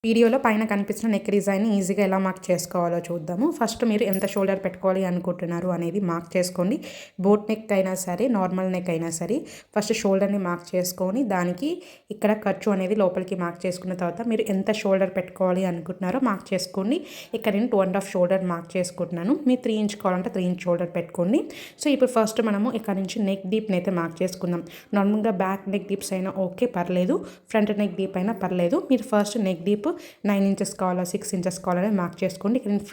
వీడియోలో పైన కనిపిస్తున్న నెక్ డిజైన్ని ఈజీగా ఎలా మార్క్ చేసుకోవాలో చూద్దాము. ఫస్ట్ మీరు ఎంత షోల్డర్ పెట్టుకోవాలి అనుకుంటున్నారు అనేది మార్క్ చేసుకోండి. బోట్ నెక్ అయినా సరే, నార్మల్ నెక్ అయినా సరే ఫస్ట్ షోల్డర్ని మార్క్ చేసుకొని దానికి ఇక్కడ ఖర్చు అనేది లోపలికి మార్క్ చేసుకున్న తర్వాత మీరు ఎంత షోల్డర్ పెట్టుకోవాలి అనుకుంటున్నారో మార్క్ చేసుకోండి. ఇక్కడ నేను 2.5 షోల్డర్ మార్క్ చేసుకుంటున్నాను. మీరు 3 ఇంచ్ కావాలంటే 3 ఇంచ్ షోల్డర్ పెట్టుకోండి. సో ఇప్పుడు ఫస్ట్ మనము ఇక్కడ నుంచి నెక్ డీప్ని అయితే మార్క్ చేసుకుందాం. నార్మల్గా బ్యాక్ నెక్ డీప్స్ అయినా ఓకే పర్లేదు, ఫ్రంట్ నెక్ డీప్ అయినా పర్లేదు. మీరు ఫస్ట్ నెక్ డీప్ 9 ఇంచెస్ కావాలా 6 ఇంచెస్ కావాలని మార్క్ చేసుకోండి. ఇక్కడ నేను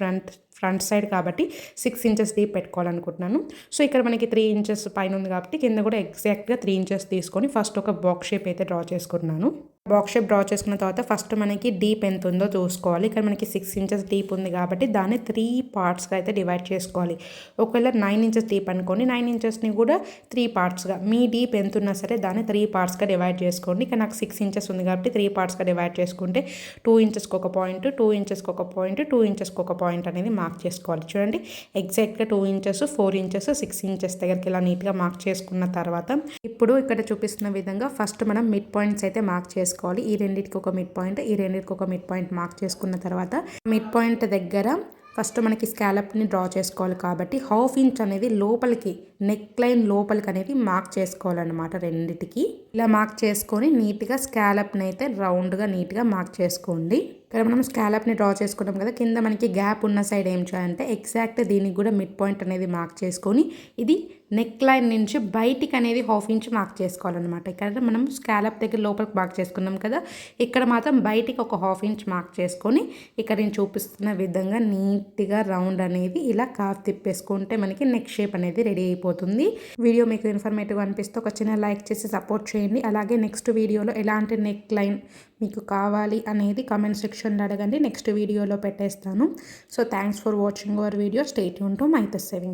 ఫ్రంట్ సైడ్ కాబట్టి 6 ఇంచెస్ డీప్ పెట్టుకోవాలనుకుంటున్నాను. సో ఇక్కడ మనకి 3 ఇంచెస్ పైన ఉంది కాబట్టి కింద కూడా ఎగ్జాక్ట్గా 3 ఇంచెస్ తీసుకొని ఫస్ట్ ఒక బాక్స్ షేప్ అయితే డ్రా చేసుకుంటున్నాను. బాక్స్ షేప్ డ్రా చేసుకున్న తర్వాత ఫస్ట్ మనకి డీప్ ఎంత ఉందో చూసుకోవాలి. ఇక్కడ మనకి 6 ఇంచెస్ డీప్ ఉంది కాబట్టి దాన్ని 3 పార్ట్స్గా అయితే డివైడ్ చేసుకోవాలి. ఒకవేళ 9 ఇంచెస్ డీప్ అనుకోండి, 9 ఇంచెస్ని కూడా 3 పార్ట్స్గా, మీ డీప్ ఎంత ఉన్నా సరే దాన్ని 3 పార్ట్స్గా డివైడ్ చేసుకోండి. ఇక్కడ నాకు 6 ఇంచెస్ ఉంది కాబట్టి 3 పార్ట్స్గా డివైడ్ చేసుకుంటే 2 ఇంచెస్కి ఒక పాయింట్, 2 ఇంచెస్కి ఒక పాయింట్, 2 ఇంచెస్కి ఒక పాయింట్ అనేది మార్క్ చేసుకోవాలి. చూడండి ఎగ్జాక్ట్గా 2 ఇంచెస్, 4 ఇంచెస్, 6 ఇంచెస్ దగ్గరికి ఇలా నీట్గా మార్క్ చేసుకున్న తర్వాత ఇప్పుడు ఇక్కడ చూపిస్తున్న విధంగా ఫస్ట్ మనం మిడ్ పాయింట్స్ అయితే మార్క్ చేసుకోవాలి. ఈ రెండింటికి ఒక మిడ్ పాయింట్, ఈ రెండింటికి ఒక మిడ్ పాయింట్ మార్క్ చేసుకున్న తర్వాత మిడ్ పాయింట్ దగ్గర ఫస్ట్ మనకి స్కాలప్ని డ్రా చేసుకోవాలి కాబట్టి 1/2 ఇంచ్ అనేది లోపలికి నెక్ లైన్ లోపలికి అనేది మార్క్ చేసుకోవాలన్నమాట. రెండింటికి ఇలా మార్క్ చేసుకొని నీట్గా స్కాలప్ని అయితే రౌండ్గా నీట్గా మార్క్ చేసుకోండి. ఇక్కడ మనం స్కాలప్ని డ్రా చేసుకున్నాం కదా, కింద మనకి గ్యాప్ ఉన్న సైడ్ ఏం చేయాలంటే ఎగ్జాక్ట్ దీనికి కూడా మిడ్ పాయింట్ అనేది మార్క్ చేసుకొని ఇది నెక్ లైన్ నుంచి బయటికి అనేది 1/2 ఇంచ్ మార్క్ చేసుకోవాలన్నమాట. ఇక్కడ మనం స్కాలప్ దగ్గర లోపలికి మార్క్ చేసుకున్నాం కదా, ఇక్కడ మాత్రం బయటికి ఒక 1/2 ఇంచ్ మార్క్ చేసుకొని ఇక్కడ నేను చూపిస్తున్న విధంగా నీట్గా రౌండ్ అనేది ఇలా కాఫ్ తిప్పేసుకుంటే మనకి నెక్ షేప్ అనేది రెడీ అయిపోతుంది. వీడియో మీకు ఇన్ఫర్మేటివ్ అనిపిస్తే ఒక చిన్న లైక్ చేసి సపోర్ట్ చేయండి. అలాగే నెక్స్ట్ వీడియోలో ఎలాంటి నెక్ లైన్ మీకు కావాలి అనేది కామెంట్ సెక్షన్లో అడగండి, నెక్స్ట్ వీడియోలో పెట్టేస్తాను. So thanks for watching our video. Stay tune to Mythus savings.